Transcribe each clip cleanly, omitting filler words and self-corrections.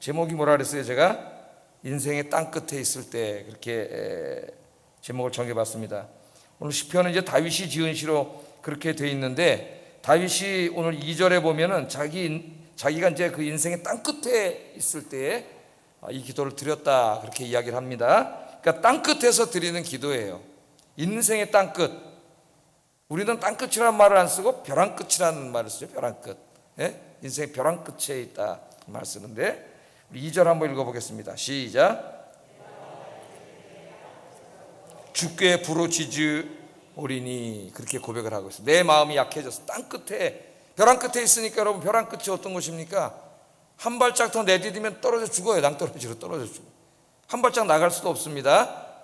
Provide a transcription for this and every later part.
제목이 뭐라 그랬어요? 제가 인생의 땅 끝에 있을 때, 그렇게 제목을 정해봤습니다. 오늘 시편은 이제 다윗이 지은 시로 그렇게 돼 있는데, 다윗이 오늘 2절에 보면은 자기가 이제 그 인생의 땅 끝에 있을 때 이 기도를 드렸다, 그렇게 이야기를 합니다. 그러니까 땅 끝에서 드리는 기도예요. 인생의 땅 끝. 우리는 땅 끝이라는 말을 안 쓰고 벼랑 끝이라는 말을 쓰죠. 벼랑 끝. 예? 인생의 벼랑 끝에 있다 말 쓰는데, 2절 한번 읽어보겠습니다. 시작. 주께 부르짖으오리니, 그렇게 고백을 하고 있어요. 내 마음이 약해져서 땅 끝에, 벼랑 끝에 있으니까 여러분, 벼랑 끝이 어떤 곳입니까? 한 발짝 더 내디디면 떨어져 죽어요. 낭떠러지로 떨어져 죽어요. 한 발짝 나갈 수도 없습니다.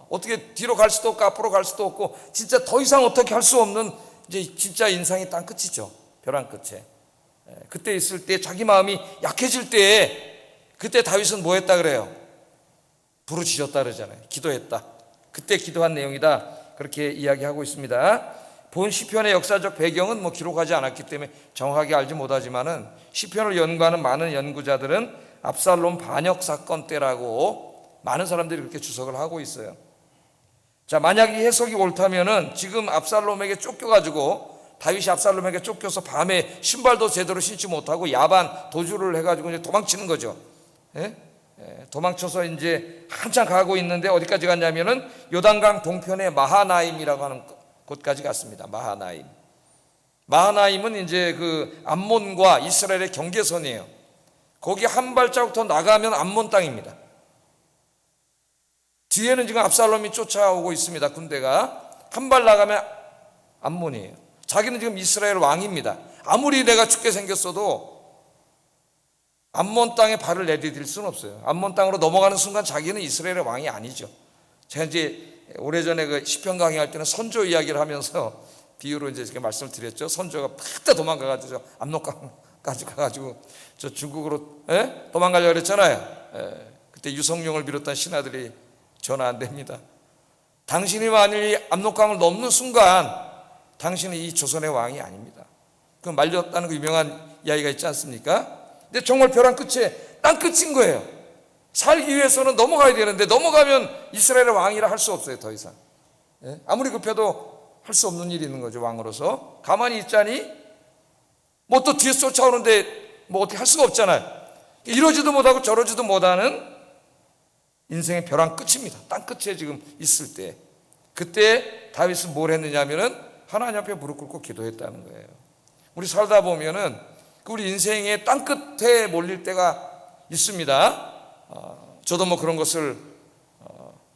어떻게 뒤로 갈 수도 없고 앞으로 갈 수도 없고, 진짜 더 이상 어떻게 할 수 없는, 이제 진짜 인생이 땅 끝이죠. 벼랑 끝에. 그때 있을 때, 자기 마음이 약해질 때, 그때 다윗은 뭐 했다 그래요? 부르짖었다 그러잖아요. 기도했다. 그때 기도한 내용이다, 그렇게 이야기하고 있습니다. 본 시편의 역사적 배경은 기록하지 않았기 때문에 정확하게 알지 못하지만은, 시편을 연구하는 많은 연구자들은 압살롬 반역 사건 때라고 많은 사람들이 그렇게 주석을 하고 있어요. 자, 만약 이 해석이 옳다면은 지금 압살롬에게 쫓겨가지고, 다윗이 압살롬에게 쫓겨서 밤에 신발도 제대로 신지 못하고 야반 도주를 해가지고 이제 도망치는 거죠. 도망쳐서 이제 한참 가고 있는데, 어디까지 갔냐면은 요단강 동편의 마하나임이라고 하는 곳까지 갔습니다. 마하나임은 이제 그 암몬과 이스라엘의 경계선이에요. 거기 한 발자국 더 나가면 암몬 땅입니다. 뒤에는 지금 압살롬이 쫓아오고 있습니다. 군대가 한 발 나가면 암몬이에요. 자기는 지금 이스라엘 왕입니다. 아무리 내가 죽게 생겼어도 암몬 땅에 발을 내디딜 수는 없어요. 암몬 땅으로 넘어가는 순간 자기는 이스라엘의 왕이 아니죠. 제가 이제 오래전에 그 시편 강의할 때는 선조 이야기를 하면서 비유로 이제 이렇게 말씀을 드렸죠. 선조가 팍 도망가가지고 압록강까지 가가지고 저 중국으로 도망가려고 그랬잖아요. 그때 유성룡을 비롯한 신하들이 전화 안 됩니다. 당신이 만일 압록강을 넘는 순간 당신은 이 조선의 왕이 아닙니다. 그 말렸다는 그 유명한 이야기가 있지 않습니까? 근데 정말 벼랑 끝에 땅 끝인 거예요. 살기 위해서는 넘어가야 되는데, 넘어가면 이스라엘의 왕이라 할 수 없어요. 더 이상 아무리 급해도 할 수 없는 일이 있는 거죠. 왕으로서 가만히 있자니 또 뒤에서 쫓아오는데 어떻게 할 수가 없잖아요. 이러지도 못하고 저러지도 못하는 인생의 벼랑 끝입니다. 땅 끝에 지금 있을 때, 그때 다윗은 뭘 했느냐면은 하나님 앞에 무릎 꿇고 기도했다는 거예요. 우리 살다 보면은 우리 인생의 땅 끝에 몰릴 때가 있습니다. 저도 그런 것을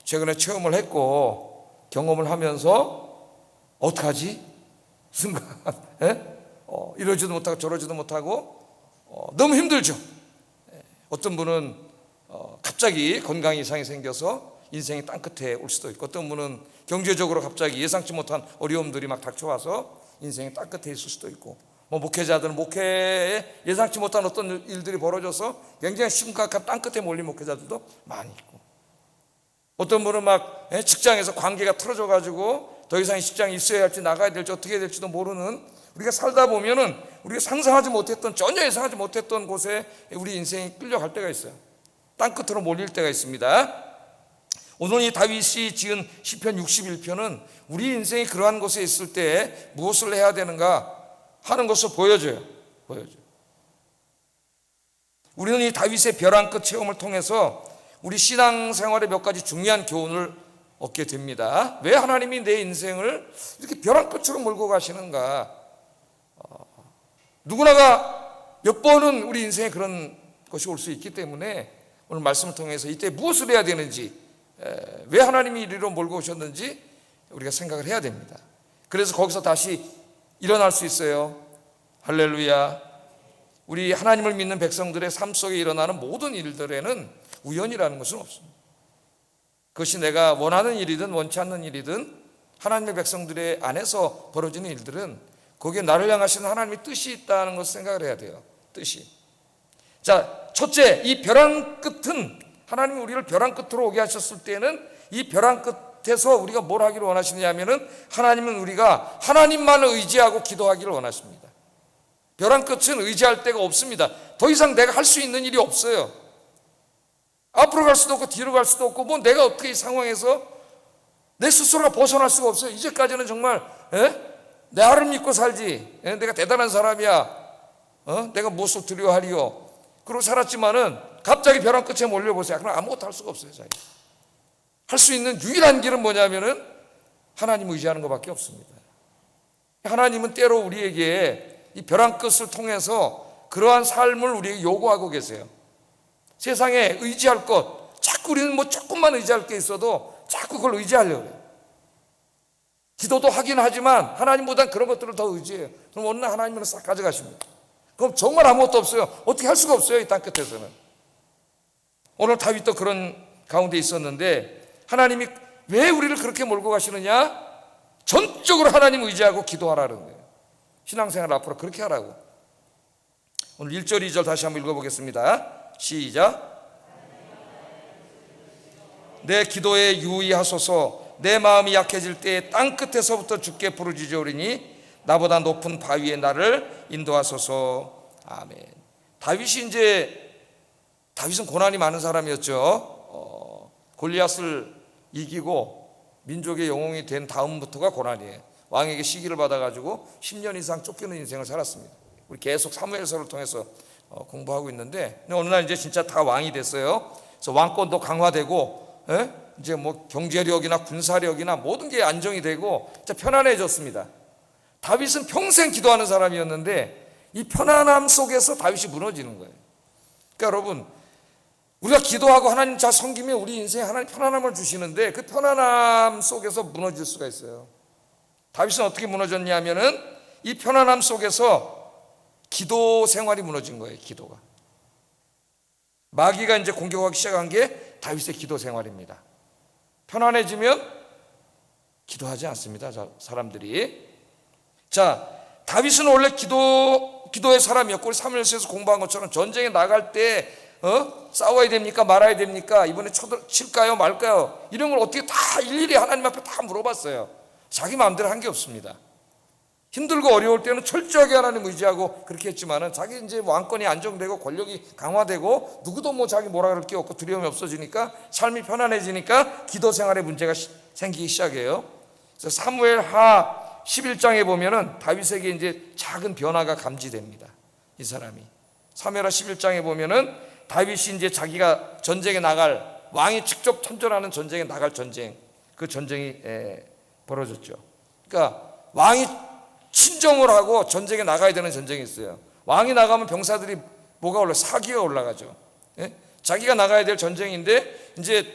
최근에 체험을 했고 경험을 하면서, 어떡하지? 순간 이러지도 못하고 저러지도 못하고 너무 힘들죠. 어떤 분은 갑자기 건강 이상이 생겨서 인생이 땅 끝에 올 수도 있고, 어떤 분은 경제적으로 갑자기 예상치 못한 어려움들이 막 닥쳐와서 인생이 땅 끝에 있을 수도 있고, 목회자들은 목회에 예상치 못한 어떤 일들이 벌어져서 굉장히 심각한 땅 끝에 몰린 목회자들도 많이 있고, 어떤 분은 직장에서 관계가 틀어져 가지고 더 이상 이 직장에 있어야 할지 나가야 될지 어떻게 해야 될지도 모르는, 우리가 살다 보면은 우리가 상상하지 못했던, 전혀 예상하지 못했던 곳에 우리 인생이 끌려갈 때가 있어요. 땅 끝으로 몰릴 때가 있습니다. 오늘 이 다윗이 지은 시편 61편은 우리 인생이 그러한 곳에 있을 때 무엇을 해야 되는가 하는 것을 보여줘요. 우리는 이 다윗의 벼랑 끝 체험을 통해서 우리 신앙생활의 몇 가지 중요한 교훈을 얻게 됩니다. 왜 하나님이 내 인생을 이렇게 벼랑 끝으로 몰고 가시는가? 누구나가 몇 번은 우리 인생에 그런 것이 올 수 있기 때문에 오늘 말씀을 통해서 이때 무엇을 해야 되는지, 왜 하나님이 이리로 몰고 오셨는지 우리가 생각을 해야 됩니다. 그래서 거기서 다시 일어날 수 있어요. 할렐루야. 우리 하나님을 믿는 백성들의 삶 속에 일어나는 모든 일들에는 우연이라는 것은 없습니다. 그것이 내가 원하는 일이든 원치 않는 일이든 하나님의 백성들의 안에서 벌어지는 일들은 거기에 나를 향하시는 하나님의 뜻이 있다는 것을 생각을 해야 돼요. 뜻이. 자, 첫째, 이 벼랑 끝은, 하나님이 우리를 벼랑 끝으로 오게 하셨을 때는 이 벼랑 끝에서 우리가 뭘 하기를 원하시느냐면은, 하나님은 우리가 하나님만을 의지하고 기도하기를 원하십니다. 벼랑 끝은 의지할 데가 없습니다. 더 이상 내가 할 수 있는 일이 없어요. 앞으로 갈 수도 없고 뒤로 갈 수도 없고 뭐 내가 어떻게 이 상황에서 내 스스로가 벗어날 수가 없어요. 이제까지는 정말 나를 믿고 살지, 내가 대단한 사람이야, 내가 무엇을 두려워하리요, 그러고 살았지만은 갑자기 벼랑 끝에 몰려보세요. 그럼 아무것도 할 수가 없어요. 할 수 있는 유일한 길은 뭐냐면은 하나님 의지하는 것밖에 없습니다. 하나님은 때로 우리에게 이 벼랑 끝을 통해서 그러한 삶을 우리에게 요구하고 계세요. 세상에 의지할 것, 자꾸 우리는 뭐 조금만 의지할 게 있어도 자꾸 그걸 의지하려고 해요. 기도도 하긴 하지만 하나님보단 그런 것들을 더 의지해요. 그럼 어느 날 하나님은 싹 가져가십니다. 그럼 정말 아무것도 없어요. 어떻게 할 수가 없어요, 이 땅 끝에서는. 오늘 다윗도 그런 가운데 있었는데 하나님이 왜 우리를 그렇게 몰고 가시느냐? 전적으로 하나님 의지하고 기도하라는 거예요. 신앙생활 앞으로 그렇게 하라고. 오늘 1절 2절 다시 한번 읽어보겠습니다. 시작. 내 기도에 유의하소서. 내 마음이 약해질 때에 땅끝에서부터 주께 부르짖으오리니 나보다 높은 바위에 나를 인도하소서. 아멘. 다윗은 고난이 많은 사람이었죠. 골리앗을 이기고 민족의 영웅이 된 다음부터가 고난이에요. 왕에게 시기를 받아가지고 10년 이상 쫓기는 인생을 살았습니다. 우리 계속 사무엘서를 통해서 공부하고 있는데 어느 날 이제 진짜 다 왕이 됐어요. 그래서 왕권도 강화되고 이제 뭐 경제력이나 군사력이나 모든 게 안정이 되고 진짜 편안해졌습니다. 다윗은 평생 기도하는 사람이었는데 이 편안함 속에서 다윗이 무너지는 거예요. 그러니까 여러분, 우리가 기도하고 하나님 잘 섬기면 우리 인생에 하나님 편안함을 주시는데 그 편안함 속에서 무너질 수가 있어요. 다윗은 어떻게 무너졌냐면은 이 편안함 속에서 기도 생활이 무너진 거예요. 기도가. 마귀가 이제 공격하기 시작한 게 다윗의 기도 생활입니다. 편안해지면 기도하지 않습니다, 사람들이. 자, 다윗은 원래 기도의 사람이었고 우리 사무엘서에서 공부한 것처럼 전쟁에 나갈 때 싸워야 됩니까 말아야 됩니까, 이번에 칠까요 말까요, 이런 걸 어떻게 다 일일이 하나님 앞에 다 물어봤어요. 자기 마음대로 한 게 없습니다. 힘들고 어려울 때는 철저하게 하나님 의지하고 그렇게 했지만은 자기 이제 왕권이 안정되고 권력이 강화되고 누구도 뭐 자기 뭐라 그럴 게 없고 두려움이 없어지니까 삶이 편안해지니까 기도 생활에 문제가 생기기 시작해요. 그래서 사무엘하 11장에 보면은 다윗에게 이제 작은 변화가 감지됩니다. 이 사람이 사무엘하 11장에 보면은 다윗이 이제 자기가 전쟁에 나갈, 왕이 직접 참전하는 전쟁에 나갈 전쟁, 그 전쟁이 벌어졌죠. 그러니까 왕이 친정을 하고 전쟁에 나가야 되는 전쟁이 있어요. 왕이 나가면 병사들이 뭐가 올라? 사기가 올라가죠. 자기가 나가야 될 전쟁인데 이제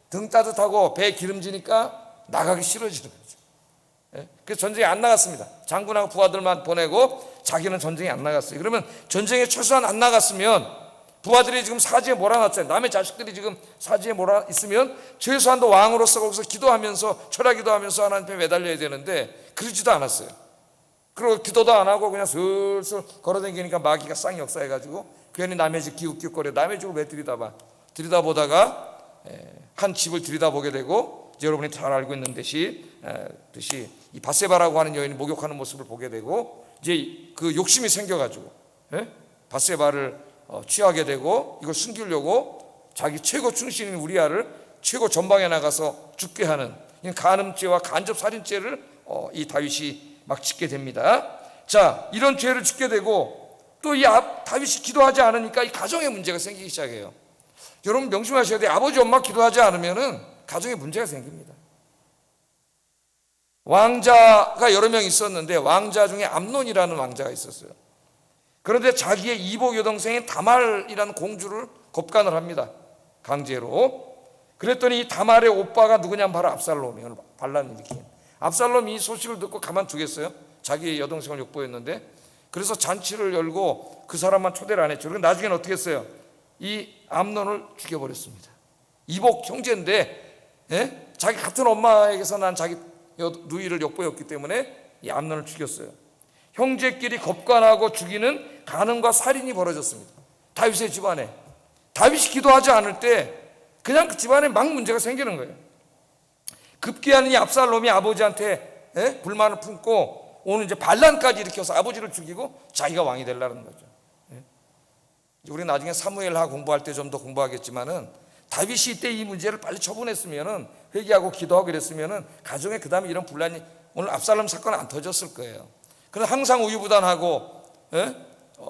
등 따뜻하고 배 기름지니까 나가기 싫어지는 거죠. 그래서 전쟁에 안 나갔습니다. 장군하고 부하들만 보내고 자기는 전쟁에 안 나갔어요. 그러면 전쟁에 최소한 안 나갔으면 부하들이 지금 사지에 몰아놨잖아요. 남의 자식들이 지금 사지에 몰아 있으면 최소한도 왕으로서 거기서 기도하면서 철야 기도하면서 하나님 앞에 매달려야 되는데 그러지도 않았어요. 그리고 기도도 안 하고 그냥 슬슬 걸어다니니까 마귀가 쌍 역사해가지고 괜히 남의 집 기웃기웃거려. 남의 집을 왜 들여다보다가 한 집을 들여다보게 되고 이제 여러분이 잘 알고 있는 듯이 이 밧세바라고 하는 여인이 목욕하는 모습을 보게 되고 이제 그 욕심이 생겨가지고 밧세바를 취하게 되고 이걸 숨기려고 자기 최고 충신인 우리아를 최고 전방에 나가서 죽게 하는 간음죄와 간접살인죄를 이 다윗이 막 짓게 됩니다. 자, 이런 죄를 짓게 되고 또 이 다윗이 기도하지 않으니까 이 가정에 문제가 생기기 시작해요. 여러분 명심하셔야 돼요. 아버지 엄마 기도하지 않으면은 가정에 문제가 생깁니다. 왕자가 여러 명 있었는데 왕자 중에 암논이라는 왕자가 있었어요. 그런데 자기의 이복 여동생인 다말이라는 공주를 겁간을 합니다. 강제로. 그랬더니 이 다말의 오빠가 누구냐면 바로 압살롬이에요. 반란을 일으킨. 압살롬이 이 소식을 듣고 가만두겠어요? 자기 여동생을 욕보였는데. 그래서 잔치를 열고 그 사람만 초대를 안 했죠. 그리고 나중에는 어떻게 했어요? 이 암논을 죽여버렸습니다. 이복 형제인데 자기 같은 엄마에게서 난 자기 누이를 욕보였기 때문에 이 암논을 죽였어요. 형제끼리 겁간하고 죽이는 간음과 살인이 벌어졌습니다. 다윗의 집안에. 다윗이 기도하지 않을 때 그냥 그 집안에 막 문제가 생기는 거예요. 급기야는 이 압살롬이 아버지한테 불만을 품고 오늘 이제 반란까지 일으켜서 아버지를 죽이고 자기가 왕이 되려는 거죠. 우리 나중에 사무엘하 공부할 때 좀 더 공부하겠지만은 다윗이 이때 이 문제를 빨리 처분했으면은, 회개하고 기도하고 이랬으면은 가정에 그 다음에 이런 분란이, 오늘 압살롬 사건 안 터졌을 거예요. 그래서 항상 우유부단하고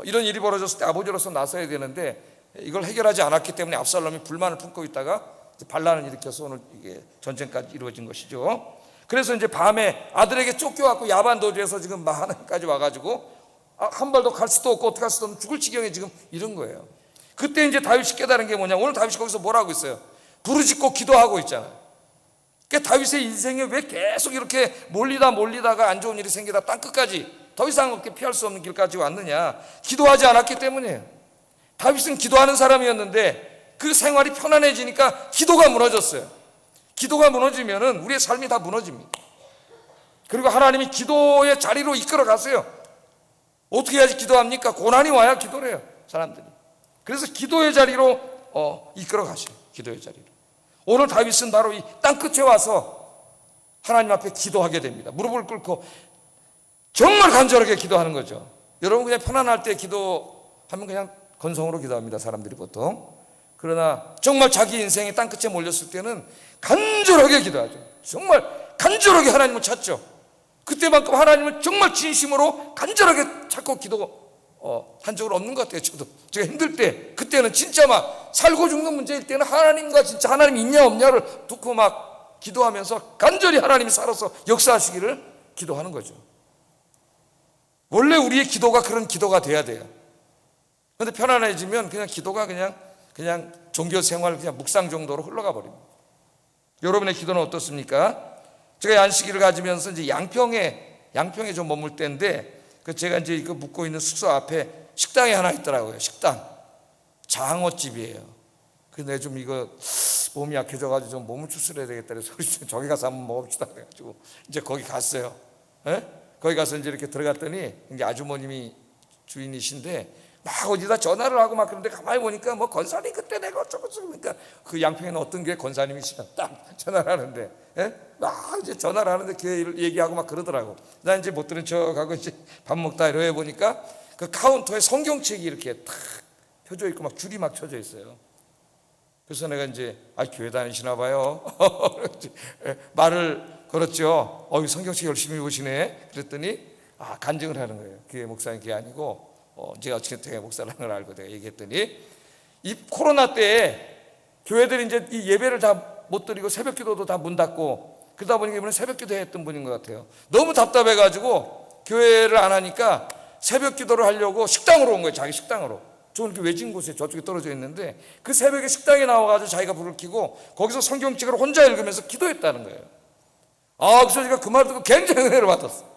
이런 일이 벌어졌을 때 아버지로서 나서야 되는데 이걸 해결하지 않았기 때문에 압살롬이 불만을 품고 있다가 반란을 일으켜서 오늘 이게 전쟁까지 이루어진 것이죠. 그래서 이제 밤에 아들에게 쫓겨갖고 야반 도주해서 지금 마하나임까지 와가지고 한 발도 갈 수도 없고 어떻게 할 수도 없는 죽을 지경에 지금 이런 거예요. 그때 이제 다윗이 깨달은 게 뭐냐, 오늘 다윗이 거기서 뭐라고 있어요? 부르짖고 기도하고 있잖아요. 그러니까 다윗의 인생에 왜 계속 이렇게 몰리다가 안 좋은 일이 생기다 땅끝까지 더 이상 그렇게 피할 수 없는 길까지 왔느냐? 기도하지 않았기 때문이에요. 다윗은 기도하는 사람이었는데 그 생활이 편안해지니까 기도가 무너졌어요. 기도가 무너지면은 우리의 삶이 다 무너집니다. 그리고 하나님이 기도의 자리로 이끌어 가세요. 어떻게 해야지 기도합니까? 고난이 와야 기도를 해요, 사람들이. 그래서 기도의 자리로 이끌어 가셔요. 기도의 자리로. 오늘 다윗은 바로 이 땅끝에 와서 하나님 앞에 기도하게 됩니다. 무릎을 꿇고 정말 간절하게 기도하는 거죠. 여러분 그냥 편안할 때 기도하면 그냥 건성으로 기도합니다, 사람들이 보통. 그러나 정말 자기 인생이 땅끝에 몰렸을 때는 간절하게 기도하죠. 정말 간절하게 하나님을 찾죠. 그때만큼 하나님을 정말 진심으로 간절하게 찾고 한 적은 없는 것 같아요. 저도 제가 힘들 때, 그때는 진짜 막 살고 죽는 문제일 때는 하나님과 진짜 하나님 있냐 없냐를 듣고 막 기도하면서 간절히 하나님이 살아서 역사하시기를 기도하는 거죠. 원래 우리의 기도가 그런 기도가 돼야 돼요. 그런데 편안해지면 그냥 기도가 그냥 종교 생활, 그냥 묵상 정도로 흘러가 버립니다. 여러분의 기도는 어떻습니까? 제가 안식일을 가지면서 이제 양평에 좀 머물 때인데, 제가 이제 그 묵고 있는 숙소 앞에 식당이 하나 있더라고요. 식당. 장어집이에요. 근데 좀 이거 몸이 약해져가지고 좀 몸을 추스려야 되겠다 그래서 저기 가서 한번 먹읍시다 그래가지고 이제 거기 갔어요. 거기 가서 이제 이렇게 들어갔더니 이제 아주머님이 주인이신데 막 어디다 전화를 하고 막 그런데 가만히 보니까 뭐 권사님 그때 내가 어쩌고 그러니까 그 양평에는 어떤 게 권사님이시냐 딱 전화를 하는데 막 이제 전화를 하는데 그 얘기하고 막 그러더라고. 나 이제 못 들은 척하고 이제 밥 먹다 이러해 보니까 그 카운터에 성경책이 이렇게 탁 펴져 있고 막 줄이 막 쳐져 있어요. 그래서 내가 이제 교회 다니시나 봐요. 말을 걸었죠. 성경책 열심히 보시네. 그랬더니 간증을 하는 거예요. 교회 목사님 그게 아니고 제가 어떻게 목사라는 걸 알고 내가 얘기했더니 이 코로나 때에 교회들이 이제 이 예배를 다 못 드리고 새벽 기도도 다 문 닫고 그러다 보니까 이번에 새벽 기도 했던 분인 것 같아요. 너무 답답해가지고 교회를 안 하니까 새벽 기도를 하려고 식당으로 온 거예요. 자기 식당으로. 좀 이렇게 외진 곳에 저쪽에 떨어져 있는데 그 새벽에 식당에 나와가지고 자기가 불을 켜고 거기서 성경책을 혼자 읽으면서 기도했다는 거예요. 그래서 제가 그 말 듣고 굉장히 은혜를 받았어요.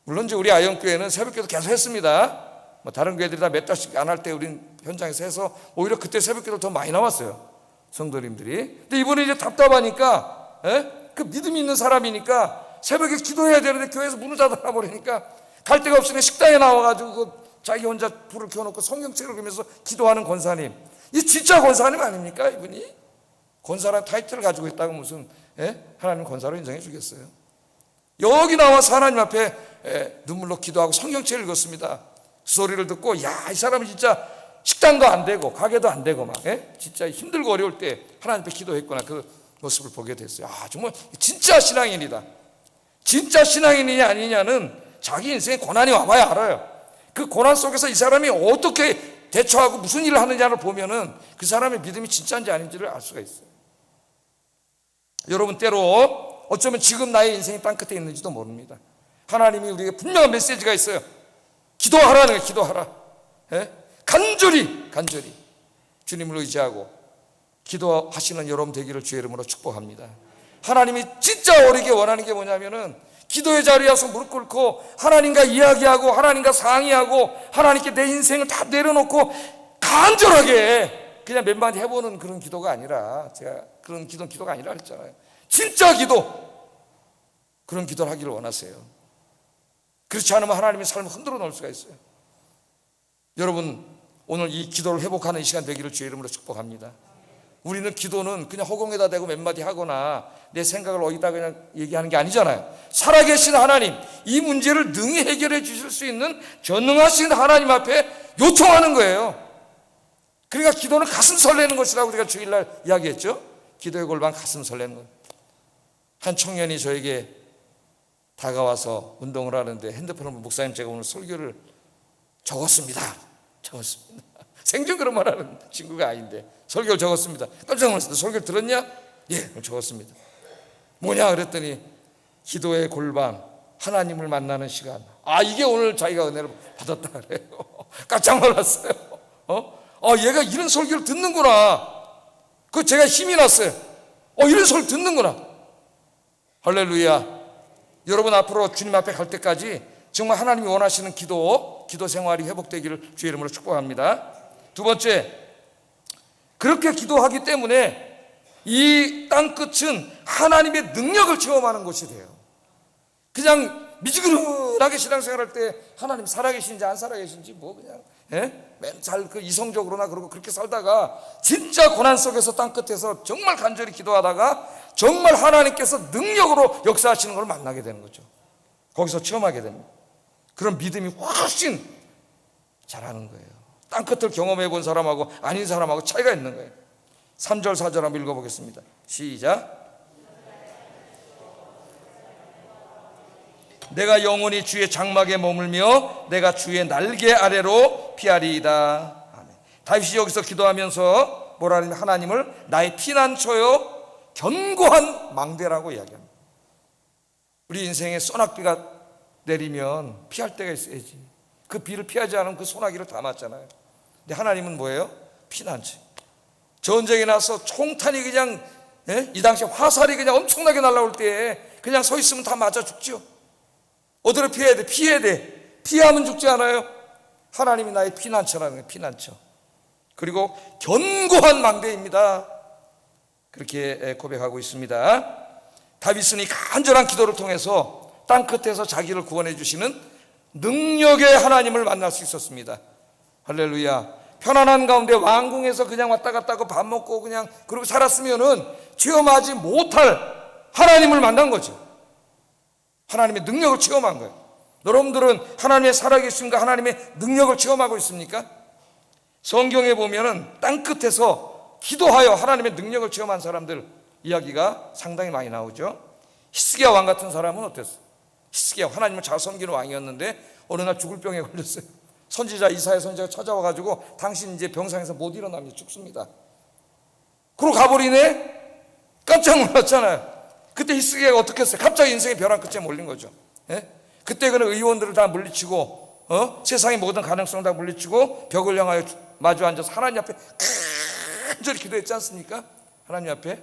물론 이제 우리 아영교회는 새벽기도 계속 했습니다. 뭐 다른 교회들이 다 몇 달씩 안 할 때 우린 현장에서 해서 오히려 그때 새벽기도 더 많이 나왔어요, 성도님들이. 근데 이번에 이제 답답하니까 그 믿음이 있는 사람이니까 새벽에 기도해야 되는데 교회에서 문을 닫아 버리니까 갈 데가 없으니 식당에 나와가지고 자기 혼자 불을 켜놓고 성경책을 읽으면서 기도하는 권사님. 이 진짜 권사님 아닙니까 이분이? 권사라는 타이틀을 가지고 있다고 무슨 하나님 권사로 인정해 주겠어요? 여기 나와서 하나님 앞에 눈물로 기도하고 성경책을 읽었습니다. 그 소리를 듣고 이 사람은 진짜 식당도 안 되고 가게도 안 되고 막 진짜 힘들고 어려울 때 하나님 앞에 기도했구나, 그 모습을 보게 됐어요. 정말 진짜 신앙인이다. 진짜 신앙인이냐 아니냐는 자기 인생에 고난이 와봐야 알아요. 그 고난 속에서 이 사람이 어떻게 대처하고 무슨 일을 하느냐를 보면은 그 사람의 믿음이 진짜인지 아닌지를 알 수가 있어요. 여러분 때로 어쩌면 지금 나의 인생이 땅끝에 있는지도 모릅니다. 하나님이 우리에게 분명한 메시지가 있어요. 기도하라는 거예요. 기도하라. 간절히 주님을 의지하고 기도하시는 여러분 되기를 주의 이름으로 축복합니다. 하나님이 진짜 어리게 원하는 게 뭐냐면은 기도의 자리에 와서 무릎 꿇고 하나님과 이야기하고 하나님과 상의하고 하나님께 내 인생을 다 내려놓고 간절하게 그냥 몇 마디 해보는 그런 기도가 아니라, 제가 그런 기도가 아니라 그랬잖아요. 진짜 기도, 그런 기도를 하기를 원하세요. 그렇지 않으면 하나님의 삶을 흔들어 놓을 수가 있어요. 여러분 오늘 이 기도를 회복하는 이 시간 되기를 주의 이름으로 축복합니다. 우리는 기도는 그냥 허공에다 대고 몇 마디 하거나 내 생각을 어디다 그냥 얘기하는 게 아니잖아요. 살아계신 하나님, 이 문제를 능히 해결해 주실 수 있는 전능하신 하나님 앞에 요청하는 거예요. 그러니까 기도는 가슴 설레는 것이라고 우리가 주일날 이야기했죠. 기도의 골반 가슴 설레는 것. 한 청년이 저에게 다가와서 운동을 하는데 핸드폰을 목사님 제가 오늘 설교를 적었습니다. 생전 그런 말 하는 친구가 아닌데 설교를 적었습니다. 깜짝 놀랐어요. 설교를 들었냐? 예, 적었습니다. 뭐냐 그랬더니 기도의 골반, 하나님을 만나는 시간. 이게 오늘 자기가 은혜를 받았다 그래요. 깜짝 놀랐어요. 얘가 이런 설교를 듣는구나. 그 제가 힘이 났어요. 이런 설교 듣는구나. 할렐루야. 여러분 앞으로 주님 앞에 갈 때까지 정말 하나님이 원하시는 기도 생활이 회복되기를 주의 이름으로 축복합니다. 두 번째, 그렇게 기도하기 때문에 이 땅끝은 하나님의 능력을 체험하는 곳이 돼요. 그냥 미지근하게 신앙생활할 때 하나님 살아계신지 안 살아계신지 그냥 맨날 그 이성적으로나 그러고 그렇게 살다가 진짜 고난 속에서 땅끝에서 정말 간절히 기도하다가 정말 하나님께서 능력으로 역사하시는 걸 만나게 되는 거죠. 거기서 체험하게 됩니다. 그런 믿음이 훨씬 잘하는 거예요. 땅끝을 경험해 본 사람하고 아닌 사람하고 차이가 있는 거예요. 3절 4절 한번 읽어보겠습니다. 시작. 내가 영원히 주의 장막에 머물며 내가 주의 날개 아래로 피하리이다. 아멘. 다윗이 여기서 기도하면서 뭐라 하냐면 하나님을 나의 피난처요 견고한 망대라고 이야기합니다. 우리 인생에 소낙비가 내리면 피할 때가 있어야지. 그 비를 피하지 않으면 그 소나기를 다 맞잖아요. 근데 하나님은 뭐예요? 피난처. 전쟁이 나서 총탄이 그냥 이 당시에 화살이 그냥 엄청나게 날아올 때 그냥 서 있으면 다 맞아 죽죠. 어디로 피해야 돼? 피해야 돼. 피하면 죽지 않아요. 하나님이 나의 피난처라는 거예요. 피난처. 그리고 견고한 망대입니다. 그렇게 고백하고 있습니다. 다윗은 이 간절한 기도를 통해서 땅끝에서 자기를 구원해 주시는 능력의 하나님을 만날 수 있었습니다. 할렐루야. 편안한 가운데 왕궁에서 그냥 왔다 갔다 하고 밥 먹고 그냥 그러고 살았으면은 체험하지 못할 하나님을 만난 거죠. 하나님의 능력을 체험한 거예요. 여러분들은 하나님의 살아계심과 하나님의 능력을 체험하고 있습니까? 성경에 보면은 땅끝에서 기도하여 하나님의 능력을 체험한 사람들 이야기가 상당히 많이 나오죠. 히스기야 왕 같은 사람은 어땠어요? 히스기야 하나님을 잘 섬기는 왕이었는데 어느 날 죽을 병에 걸렸어요. 선지자 이사야 선지자가 찾아와가지고 당신 이제 병상에서 못 일어납니다. 죽습니다. 그러고 가버리네? 깜짝 놀랐잖아요. 그때 히스기야가 어떻게 했어요? 갑자기 인생의 벼랑 끝에 몰린 거죠. 그때 그는 의원들을 다 물리치고 세상의 모든 가능성을 다 물리치고 벽을 향하여 마주 앉아서 하나님 앞에 간절히 기도했지 않습니까? 하나님 앞에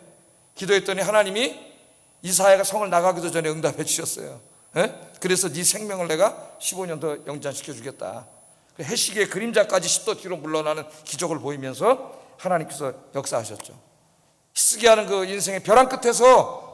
기도했더니 하나님이 이사야가 성을 나가기도 전에 응답해 주셨어요. 그래서 네 생명을 내가 15년 더 영장시켜 주겠다. 해시계의 그림자까지 10도 뒤로 물러나는 기적을 보이면서 하나님께서 역사하셨죠. 히스기야는 그 인생의 벼랑 끝에서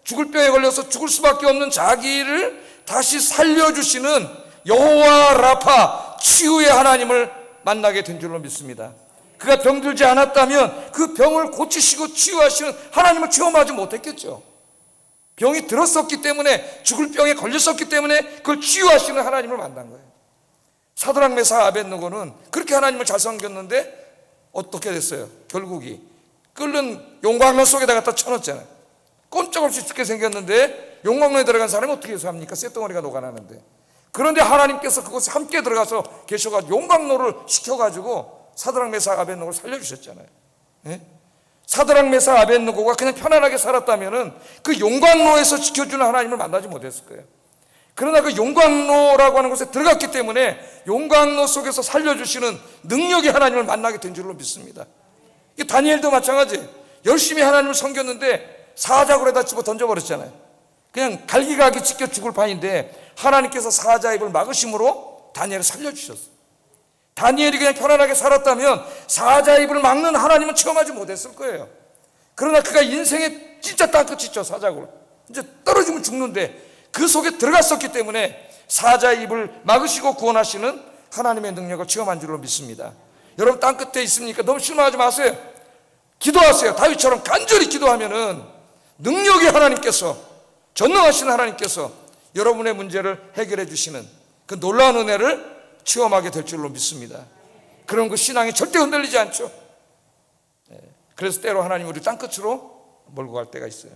죽을 병에 걸려서 죽을 수밖에 없는 자기를 다시 살려주시는 여호와 라파 치유의 하나님을 만나게 된 줄로 믿습니다. 그가 병들지 않았다면 그 병을 고치시고 치유하시는 하나님을 체험하지 못했겠죠. 병이 들었었기 때문에 죽을 병에 걸렸었기 때문에 그걸 치유하시는 하나님을 만난 거예요. 사드락 메삭 아벳느고는 그렇게 하나님을 잘 섬겼는데 어떻게 됐어요? 결국이 끓는 용광로 속에다 갖다 쳐넣었잖아요. 꼼짝없이 죽게 생겼는데 용광로에 들어간 사람이 어떻게 해서 합니까? 쇳덩어리가 녹아나는데. 그런데 하나님께서 그곳에 함께 들어가서 계셔가지고 용광로를 시켜가지고 사드락 메삭 아벳느고를 살려주셨잖아요. 사드락 메삭 아벳느고가 그냥 편안하게 살았다면은 그 용광로에서 지켜주는 하나님을 만나지 못했을 거예요. 그러나 그 용광로라고 하는 곳에 들어갔기 때문에 용광로 속에서 살려주시는 능력의 하나님을 만나게 된 줄로 믿습니다. 다니엘도 마찬가지예요. 열심히 하나님을 섬겼는데 사자굴에다 집어 던져버렸잖아요. 그냥 갈기갈기 찢겨 죽을 판인데 하나님께서 사자의 입을 막으심으로 다니엘을 살려주셨어요. 다니엘이 그냥 편안하게 살았다면 사자의 입을 막는 하나님은 체험하지 못했을 거예요. 그러나 그가 인생의 진짜 땅끝이 있죠. 사자굴 이제 떨어지면 죽는데 그 속에 들어갔었기 때문에 사자의 입을 막으시고 구원하시는 하나님의 능력을 체험한 줄로 믿습니다. 여러분 땅끝에 있습니까? 너무 실망하지 마세요. 기도하세요. 다윗처럼 간절히 기도하면은 능력의 하나님께서, 전능하신 하나님께서 여러분의 문제를 해결해 주시는 그 놀라운 은혜를 체험하게 될 줄로 믿습니다. 그런 그 신앙이 절대 흔들리지 않죠. 그래서 때로 하나님 우리 땅끝으로 몰고 갈 때가 있어요.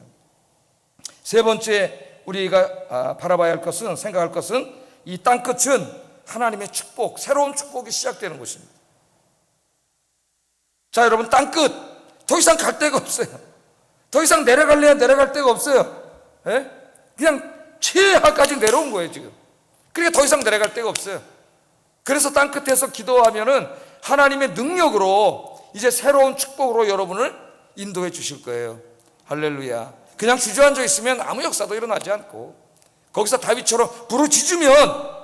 세 번째 우리가 바라봐야 할 것은, 생각할 것은, 이 땅끝은 하나님의 축복, 새로운 축복이 시작되는 곳입니다. 자, 여러분, 땅끝 더 이상 갈 데가 없어요. 더 이상 내려갈 데가 없어요. 그냥 최하까지 내려온 거예요 지금. 그러니까 더 이상 내려갈 데가 없어요. 그래서 땅끝에서 기도하면은 하나님의 능력으로 이제 새로운 축복으로 여러분을 인도해 주실 거예요. 할렐루야. 그냥 주저앉아 있으면 아무 역사도 일어나지 않고, 거기서 다윗처럼 부르짖으면,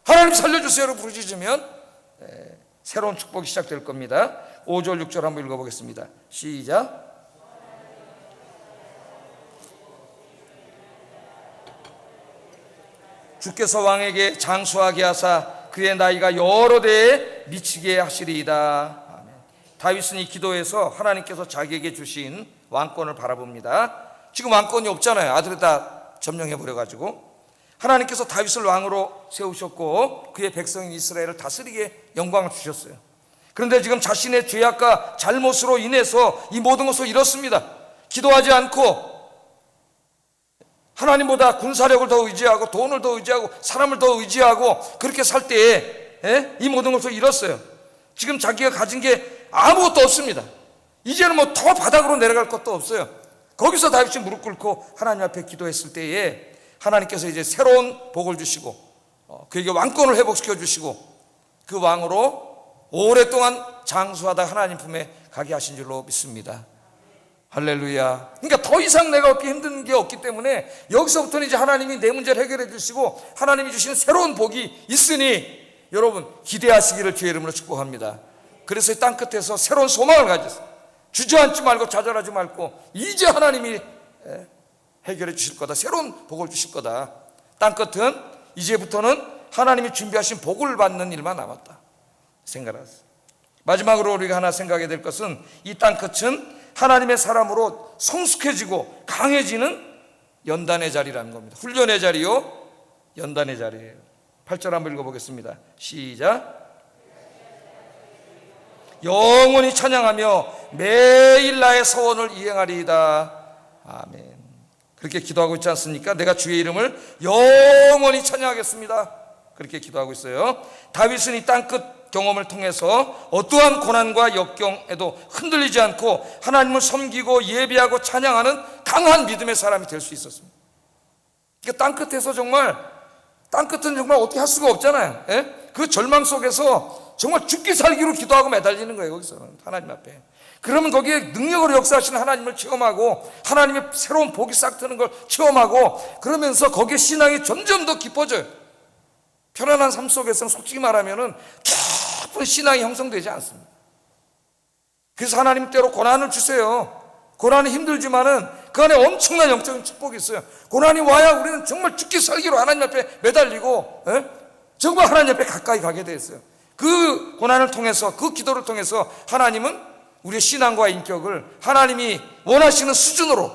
하나님 살려주세요로 부르짖으면 새로운 축복이 시작될 겁니다. 5절 6절 한번 읽어보겠습니다. 시작. 주께서 왕에게 장수하게 하사 그의 나이가 여러 대에 미치게 하시리이다. 아멘. 다윗은 이 기도에서 하나님께서 자기에게 주신 왕권을 바라봅니다. 지금 왕권이 없잖아요. 아들이 다 점령해버려가지고. 하나님께서 다윗을 왕으로 세우셨고 그의 백성인 이스라엘을 다스리게 영광을 주셨어요. 그런데 지금 자신의 죄악과 잘못으로 인해서 이 모든 것을 잃었습니다. 기도하지 않고 하나님보다 군사력을 더 의지하고 돈을 더 의지하고 사람을 더 의지하고 그렇게 살 때에 이 모든 것을 잃었어요. 지금 자기가 가진 게 아무것도 없습니다. 이제는 뭐 더 바닥으로 내려갈 것도 없어요. 거기서 다윗이 무릎 꿇고 하나님 앞에 기도했을 때에 하나님께서 이제 새로운 복을 주시고 그에게 왕권을 회복시켜 주시고 그 왕으로 오랫동안 장수하다 하나님 품에 가게 하신 줄로 믿습니다. 할렐루야. 그러니까 더 이상 내가 얻기 힘든 게 없기 때문에 여기서부터는 이제 하나님이 내 문제를 해결해 주시고 하나님이 주시는 새로운 복이 있으니 여러분 기대하시기를 주의 이름으로 축복합니다. 그래서 땅 끝에서 새로운 소망을 가졌어요. 주저앉지 말고 좌절하지 말고 이제 하나님이 해결해 주실 거다. 새로운 복을 주실 거다. 땅 끝은 이제부터는 하나님이 준비하신 복을 받는 일만 남았다 생각하세요. 마지막으로 우리가 하나 생각해야 될 것은 이 땅 끝은 하나님의 사람으로 성숙해지고 강해지는 연단의 자리라는 겁니다. 훈련의 자리요, 연단의 자리예요. 8절 한번 읽어보겠습니다. 시작. 영원히 찬양하며 매일 나의 서원을 이행하리이다. 아멘. 그렇게 기도하고 있지 않습니까? 내가 주의 이름을 영원히 찬양하겠습니다. 그렇게 기도하고 있어요. 다윗은 이 땅끝 경험을 통해서 어떠한 고난과 역경에도 흔들리지 않고 하나님을 섬기고 예배하고 찬양하는 강한 믿음의 사람이 될 수 있었습니다. 그러니까 땅끝에서 땅끝은 정말 어떻게 할 수가 없잖아요. 그 절망 속에서 정말 죽기 살기로 기도하고 매달리는 거예요. 거기서는 하나님 앞에. 그러면 거기에 능력으로 역사하시는 하나님을 체험하고 하나님의 새로운 복이 싹 트는 걸 체험하고 그러면서 거기에 신앙이 점점 더 깊어져요. 편안한 삶 속에서는 솔직히 말하면은 깊은 신앙이 형성되지 않습니다. 그래서 하나님 때로 고난을 주세요. 고난이 힘들지만은 그 안에 엄청난 영적인 축복이 있어요. 고난이 와야 우리는 정말 죽기 살기로 하나님 앞에 매달리고 정말 하나님 앞에 가까이 가게 돼 있어요. 그 고난을 통해서, 그 기도를 통해서 하나님은 우리의 신앙과 인격을 하나님이 원하시는 수준으로,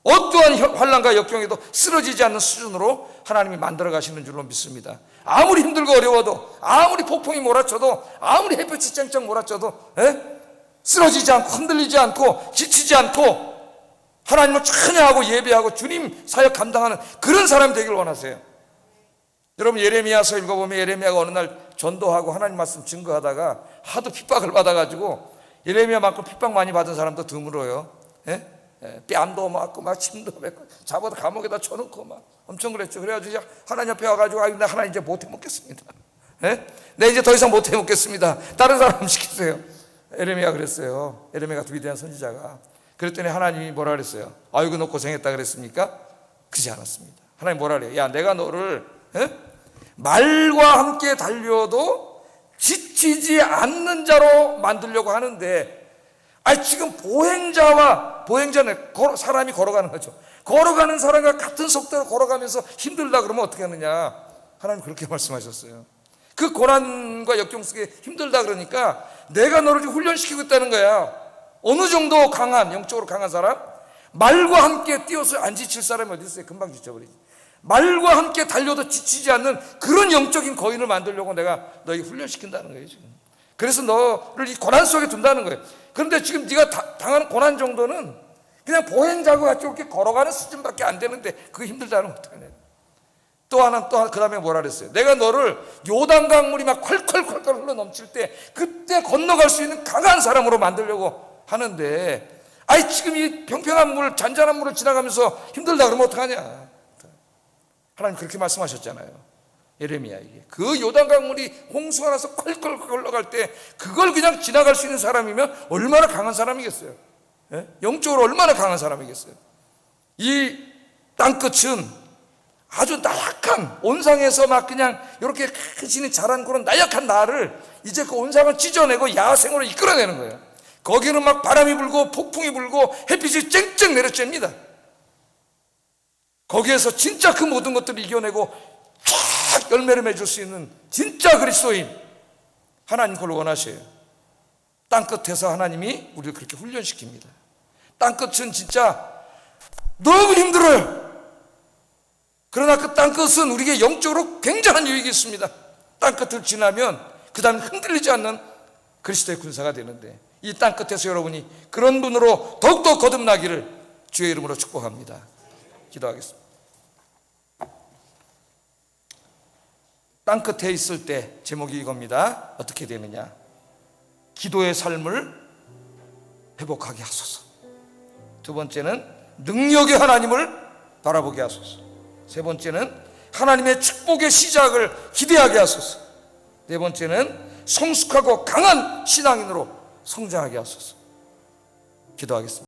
어떠한 환난과 역경에도 쓰러지지 않는 수준으로 하나님이 만들어 가시는 줄로 믿습니다. 아무리 힘들고 어려워도, 아무리 폭풍이 몰아쳐도, 아무리 햇볕이 쨍쨍 몰아쳐도 쓰러지지 않고 흔들리지 않고 지치지 않고 하나님을 찬양하고 예배하고 주님 사역 감당하는 그런 사람이 되길 원하세요. 여러분 예레미야서 읽어보면 예레미야가 어느 날 전도하고 하나님 말씀 증거하다가 하도 핍박을 받아가지고, 예레미야만큼 핍박 많이 받은 사람도 드물어요. 뺨도 맞고 막 침도 뱉고 잡아도 감옥에다 쳐놓고 막 엄청 그랬죠. 그래가지고 하나님 앞에 와가지고 나 하나님 이제 못 해먹겠습니다. 내 이제 더 이상 못 해먹겠습니다. 다른 사람 시키세요. 예레미야가 그랬어요. 예레미야가 위대한 선지자가. 그랬더니 하나님이 뭐라 그랬어요? 아이고 너 고생했다 그랬습니까? 그러지 않았습니다. 하나님 뭐라 그래요? 야 내가 너를 말과 함께 달려도 지치지 않는 자로 만들려고 하는데, 지금 보행자는 사람이 걸어가는 거죠. 걸어가는 사람과 같은 속도로 걸어가면서 힘들다 그러면 어떻게 하느냐. 하나님 그렇게 말씀하셨어요. 그 고난과 역경 속에 힘들다 그러니까 내가 너를 훈련시키고 있다는 거야. 어느 정도 강한, 영적으로 강한 사람? 말과 함께 뛰어서 안 지칠 사람이 어디 있어요? 금방 지쳐버리지. 말과 함께 달려도 지치지 않는 그런 영적인 거인을 만들려고 내가 너희 훈련시킨다는 거예요, 지금. 그래서 너를 이 고난 속에 둔다는 거예요. 그런데 지금 네가 당하는 고난 정도는 그냥 보행자고 같이 이렇게 걸어가는 수준밖에 안 되는데 그거 힘들다는 건 어떡하냐. 또 하나 그 다음에 뭐라 그랬어요? 내가 너를 요단 강물이 막 콸콸콸콸 흘러 넘칠 때 그때 건너갈 수 있는 강한 사람으로 만들려고 하는데, 아이 지금 이 평평한 물, 잔잔한 물을 지나가면서 힘들다 그러면 어떡하냐. 하나님 그렇게 말씀하셨잖아요. 예레미야. 이게 그 요단 강물이 홍수가 나서 콸콸콸 흘러갈 때 그걸 그냥 지나갈 수 있는 사람이면 얼마나 강한 사람이겠어요. 예? 영적으로 얼마나 강한 사람이겠어요. 이 땅끝은 아주 나약한, 온상에서 막 그냥 이렇게 크시는 자란 그런 나약한 나를 이제 그 온상을 찢어내고 야생으로 이끌어내는 거예요. 거기는 막 바람이 불고 폭풍이 불고 햇빛이 쨍쨍 내려쬐니다. 거기에서 진짜 그 모든 것들을 이겨내고 쫙 열매를 맺을 수 있는 진짜 그리스도인 하나님 그걸 원하셔요. 땅끝에서 하나님이 우리를 그렇게 훈련시킵니다. 땅끝은 진짜 너무 힘들어요. 그러나 그 땅끝은 우리에게 영적으로 굉장한 유익이 있습니다. 땅끝을 지나면 그 다음 흔들리지 않는 그리스도의 군사가 되는데, 이 땅끝에서 여러분이 그런 분으로 더욱더 거듭나기를 주의 이름으로 축복합니다. 기도하겠습니다. 땅끝에 있을 때 제목이 이겁니다. 어떻게 되느냐? 기도의 삶을 회복하게 하소서. 두 번째는 능력의 하나님을 바라보게 하소서. 세 번째는 하나님의 축복의 시작을 기대하게 하소서. 네 번째는 성숙하고 강한 신앙인으로 성장하게 하소서. 기도하겠습니다.